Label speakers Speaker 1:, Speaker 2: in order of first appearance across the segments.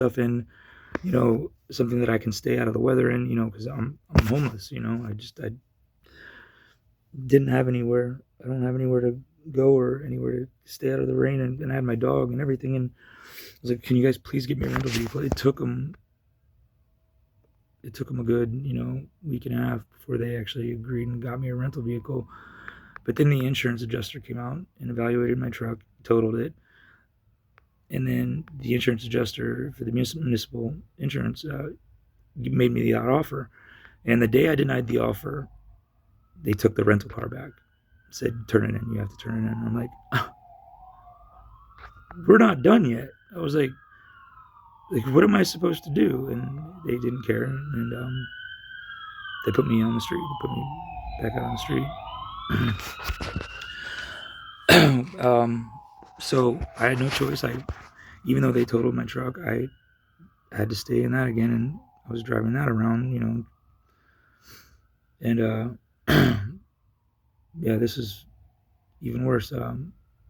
Speaker 1: stuff in, something that I can stay out of the weather in, because I'm homeless. I didn't have anywhere. I don't have anywhere to go or anywhere to stay out of the rain, and I had my dog and everything. And I was like, "Can you guys please get me a rental vehicle?" It took them a good, week and a half before they actually agreed and got me a rental vehicle. But then the insurance adjuster came out and evaluated my truck, totaled it, and then the insurance adjuster for the municipal insurance made me the odd offer. And the day I denied the offer, they took the rental car back, said, "Turn it in. You have to turn it in." And I'm like, "Oh, we're not done yet." I was like, what am I supposed to do? And they didn't care, and they put me on the street. They put me back out on the street. So I had no choice. Even though they totaled my truck, I had to stay in that again, and I was driving that around, and yeah, this is even worse.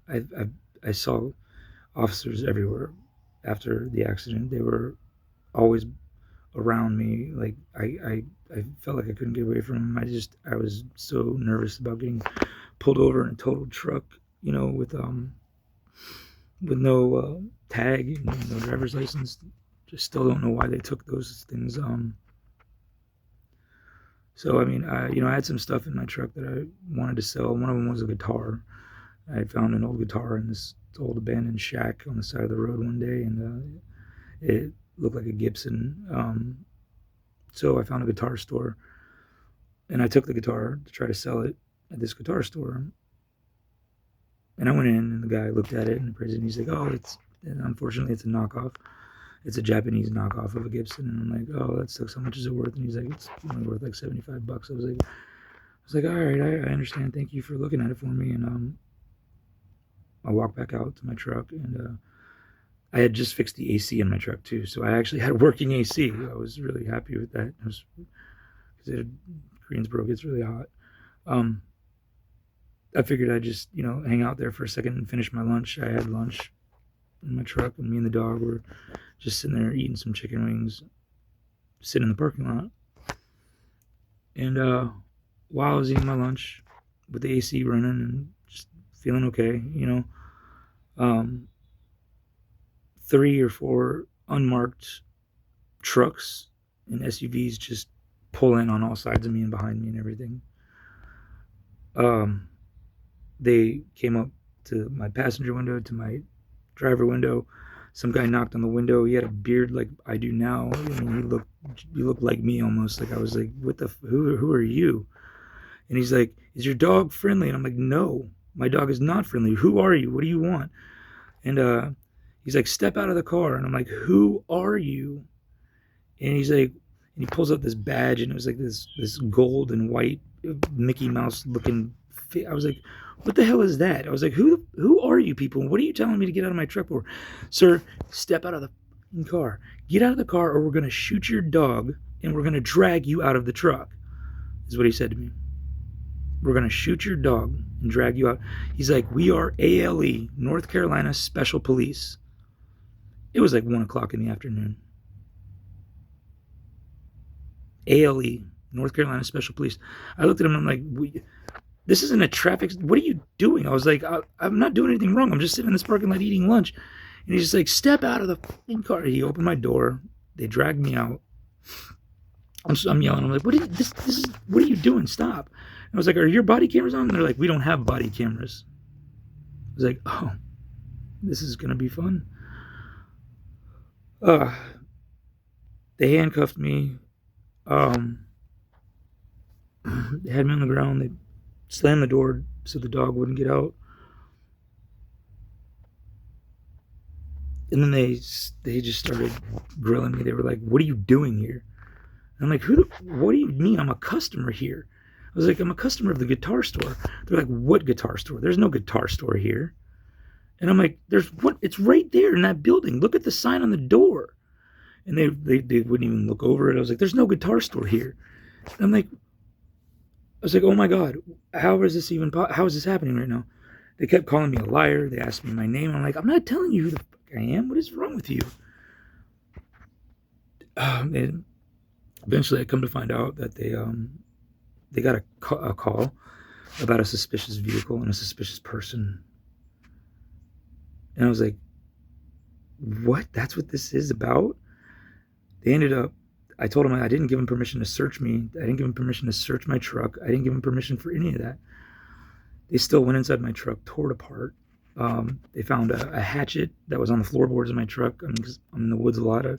Speaker 1: I saw officers everywhere after the accident. They were always around me. Like I felt like I couldn't get away from them. I was so nervous about getting pulled over in a totaled truck, with no tag, no driver's license. Just still don't know why they took those things. So I mean, I had some stuff in my truck that I wanted to sell. One of them was a guitar. I had found an old guitar in this old abandoned shack on the side of the road one day, and it looked like a Gibson. So I found a guitar store, and I took the guitar to try to sell it at this guitar store. And I went in, and the guy looked at it and appraised it, and he's like, "Oh, unfortunately, it's a knockoff. It's a Japanese knockoff of a Gibson." And I'm like, "Oh, that sucks. How much is it worth?" And he's like, "It's only worth like $75." I was like, "All right, I understand. Thank you for looking at it for me." And I walked back out to my truck, and I had just fixed the AC in my truck too, so I actually had working AC. I was really happy with that. Because Greensboro gets really hot. Um, I figured I'd just hang out there for a second and finish my lunch. I had lunch in my truck, and me and the dog were just sitting there eating some chicken wings, sitting in the parking lot. And while I was eating my lunch with the AC running and just feeling okay, um, 3 or 4 unmarked trucks and SUVs just pull in on all sides of me and behind me and everything. They came up to my passenger window, to my driver window. Some guy knocked on the window. He had a beard like I do now. I mean, he looked like me almost. Like I was like, who are you? And he's like, "Is your dog friendly?" And I'm like, "No, my dog is not friendly. Who are you? What do you want?" And he's like, "Step out of the car." And I'm like, "Who are you?" And he's like, and he pulls out this badge, and it was like this gold and white Mickey Mouse looking. I was like, "What the hell is that?" I was like, "Who are you people? What are you telling me to get out of my truck for?" "Sir, step out of the car. Get out of the car, or we're gonna shoot your dog, and we're gonna drag you out of the truck." Is what he said to me. "We're gonna shoot your dog and drag you out." He's like, "We are ALE, North Carolina Special Police." It was like 1 o'clock in the afternoon. ALE, North Carolina Special Police. I looked at him and I'm like, "This isn't a traffic. What are you doing?" I was like, "I'm not doing anything wrong. I'm just sitting in this parking lot eating lunch." And he's just like, "Step out of the fucking car." He opened my door. They dragged me out. I'm yelling. I'm like, "What what are you doing? Stop." And I was like, "Are your body cameras on?" And they're like, "We don't have body cameras." I was like, "Oh, this is going to be fun." Uh, they handcuffed me. Um, they had me on the ground. They slammed the door so the dog wouldn't get out. And then they just started grilling me. They were like, "What are you doing here?" And I'm like, "What do you mean? I'm a customer here." I was like, "I'm a customer of the guitar store." They're like, "What guitar store? There's no guitar store here." And I'm like, "There's what? It's right there in that building. Look at the sign on the door." And they wouldn't even look over it. I was like, "There's no guitar store here." And I was like, "Oh my God, how is this happening right now?" They kept calling me a liar. They asked me my name. I'm like, "I'm not telling you who the fuck I am. What is wrong with you?" And eventually I come to find out that they got a call about a suspicious vehicle and a suspicious person. And I was like, what? That's what this is about? They ended up, I told them I didn't give them permission to search me. I didn't give them permission to search my truck. I didn't give them permission for any of that. They still went inside my truck, tore it apart. They found a hatchet that was on the floorboards of my truck. I mean, 'cause I'm in the woods a lot. I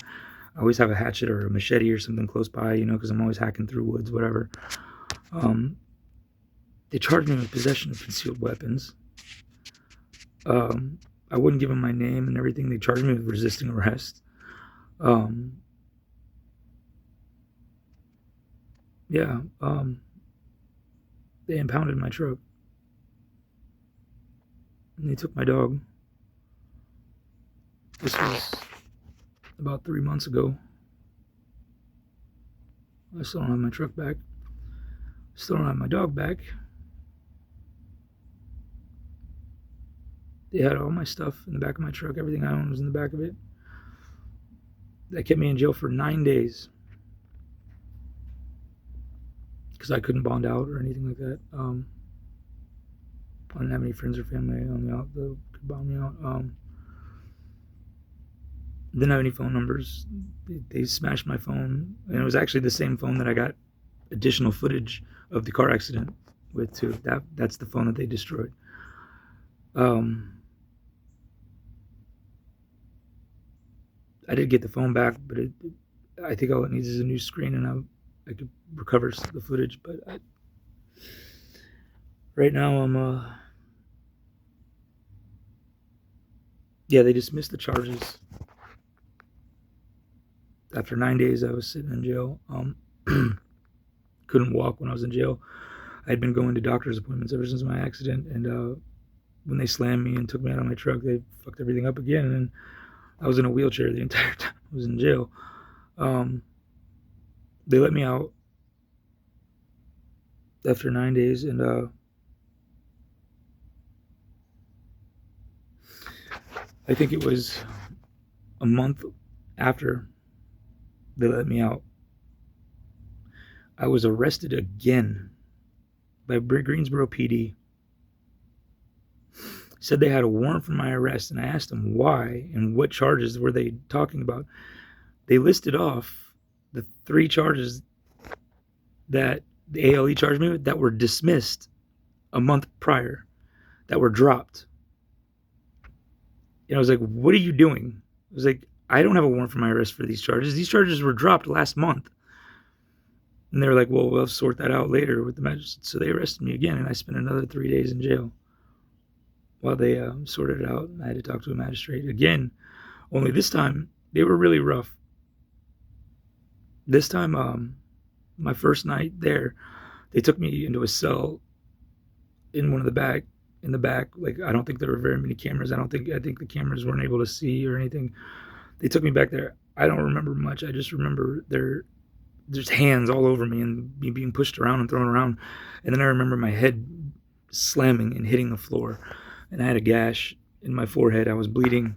Speaker 1: always have a hatchet or a machete or something close by, you know, because I'm always hacking through woods, whatever. They charged me with possession of concealed weapons. I wouldn't give them my name and everything. They charged me with resisting arrest. Yeah, they impounded my truck. And they took my dog. This was about 3 months ago. I still don't have my truck back. Still don't have my dog back. They had all my stuff in the back of my truck. Everything I owned was in the back of it. They kept me in jail for 9 days because I couldn't bond out or anything like that. I didn't have any friends or family on me out that could bond me out. Didn't have any phone numbers. They smashed my phone, and it was actually the same phone that I got additional footage of the car accident with too. That's the phone that they destroyed. I did get the phone back, but I think all it needs is a new screen, and I could recover the footage. But right now yeah, they dismissed the charges. After 9 days, I was sitting in jail. Couldn't walk when I was in jail. I'd been going to doctor's appointments ever since my accident, and when they slammed me and took me out of my truck, they fucked everything up again. And I was in a wheelchair the entire time I was in jail. They let me out after 9 days, and I think it was a month after they let me out, I was arrested again by Greensboro PD. Said they had a warrant for my arrest, and I asked them why and what charges were they talking about. They listed off the 3 charges that the ALE charged me with that were dismissed a month prior, that were dropped. And I was like, what are you doing? I was like, I don't have a warrant for my arrest for these charges. These charges were dropped last month. And they were like, well, we'll sort that out later with the magistrate. So they arrested me again, and I spent another 3 days in jail while they sorted it out. I had to talk to a magistrate again, only this time they were really rough. This time, my first night there, they took me into a cell in the back. Like, I don't think there were very many cameras. I think the cameras weren't able to see or anything. They took me back there. I don't remember much. I just remember there's hands all over me and me being pushed around and thrown around. And then I remember my head slamming and hitting the floor. And I had a gash in my forehead. I was bleeding.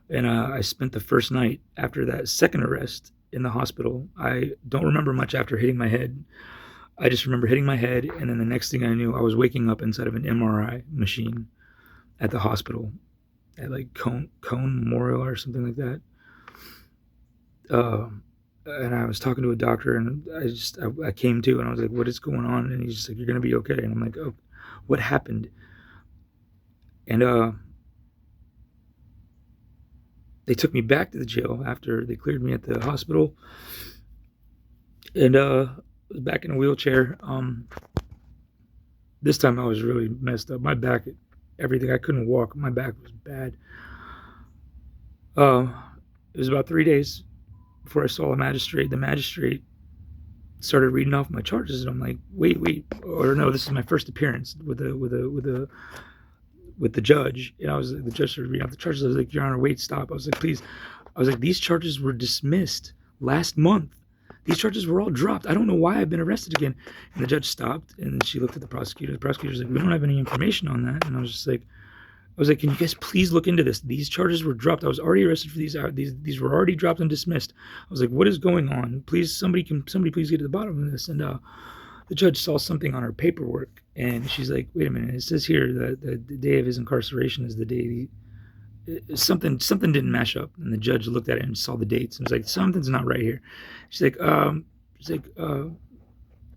Speaker 1: And I spent the first night after that second arrest in the hospital. I don't remember much after hitting my head. I just remember hitting my head, and then the next thing I knew, I was waking up inside of an MRI machine at the hospital, at like Cone Memorial or something like that. And I was talking to a doctor, and I came to, and I was like, what is going on? And he's just like, you're going to be okay. And I'm like, oh, what happened? And they took me back to the jail after they cleared me at the hospital. And I was back in a wheelchair. This time I was really messed up. My back, everything, I couldn't walk. My back was bad. It was about 3 days before I saw a magistrate. The magistrate started reading off my charges, and I'm like, wait, or no, this is my first appearance with the judge. And the judge started reading off the charges. I was like, Your Honor, wait, stop. I was like, please. I was like, these charges were dismissed last month. These charges were all dropped. I don't know why I've been arrested again. And the judge stopped, and then she looked at the prosecutor. The prosecutor's like, we don't have any information on that. And I was just like, I was like, can you guys please look into this? These charges were dropped. I was already arrested for these. These were already dropped and dismissed. I was like, what is going on? Please, somebody please get to the bottom of this. And the judge saw something on her paperwork, and she's like, wait a minute. It says here that the day of his incarceration is the day something didn't match up. And the judge looked at it and saw the dates and was like, something's not right here. She's like,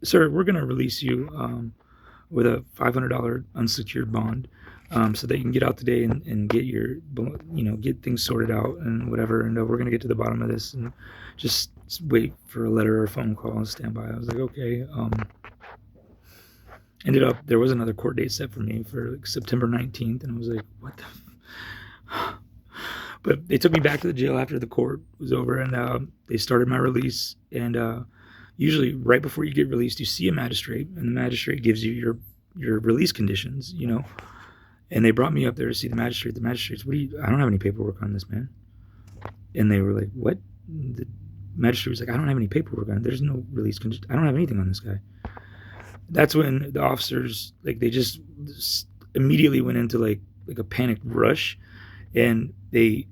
Speaker 1: sir, we're gonna release you with a $500 unsecured bond, so that you can get out today and get your, get things sorted out and whatever. And we're gonna get to the bottom of this, and just wait for a letter or a phone call and stand by. I was like, okay. Ended up there was another court date set for me for like September 19th, and I was like, what the. But they took me back to the jail after the court was over, and they started my release. And usually, right before you get released, you see a magistrate, and the magistrate gives you your release conditions, And they brought me up there to see the magistrate. The magistrate's, I don't have any paperwork on this, man. And they were like, what? The magistrate was like, I don't have any paperwork on it. There's no release condition. I don't have anything on this guy. That's when the officers, like, they just immediately went into like a panicked rush, and they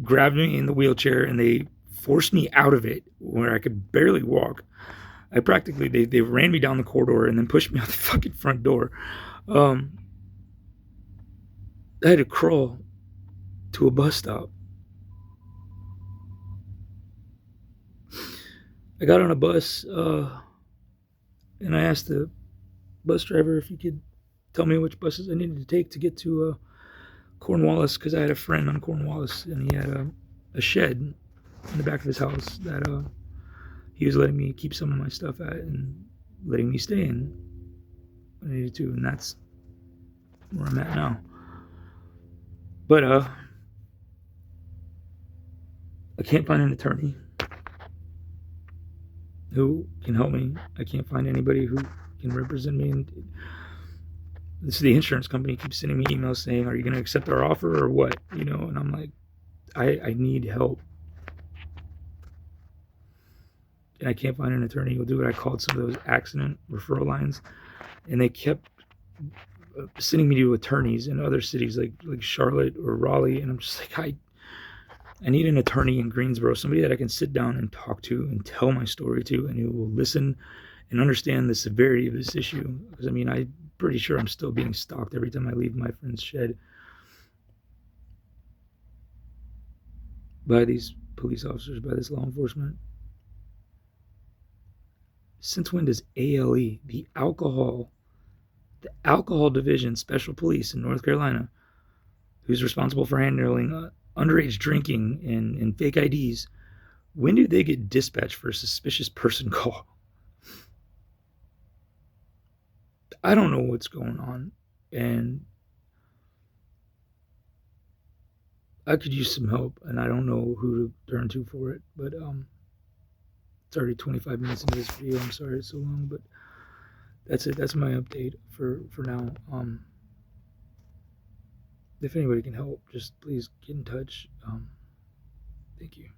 Speaker 1: grabbed me in the wheelchair and they forced me out of it where I could barely walk. I practically, they ran me down the corridor and then pushed me out the fucking front door. I had to crawl to a bus stop. I got on a bus, and I asked the bus driver if he could tell me which buses I needed to take to get to Cornwallis, because I had a friend on Cornwallis, and he had a shed in the back of his house that he was letting me keep some of my stuff at and letting me stay in when I needed to, and that's where I'm at now. But I can't find an attorney who can help me. I can't find anybody who can represent me. And the insurance company keeps sending me emails saying, are you going to accept our offer or what? And I'm like, I need help. And I can't find an attorney who'll do it. I called some of those accident referral lines, and they kept sending me to attorneys in other cities like Charlotte or Raleigh. And I'm just like, I need an attorney in Greensboro, somebody that I can sit down and talk to and tell my story to, and who will listen and understand the severity of this issue. Because I'm pretty sure I'm still being stalked every time I leave my friend's shed by these police officers, by this law enforcement. Since when does ALE, the Alcohol Division Special Police in North Carolina, who's responsible for handling underage drinking and fake IDs, when do they get dispatched for a suspicious person call? I don't know what's going on, and I could use some help, and I don't know who to turn to for it. But it's already 25 minutes into this video. I'm sorry it's so long, but that's it. That's my update for now. If anybody can help, just please get in touch. Thank you.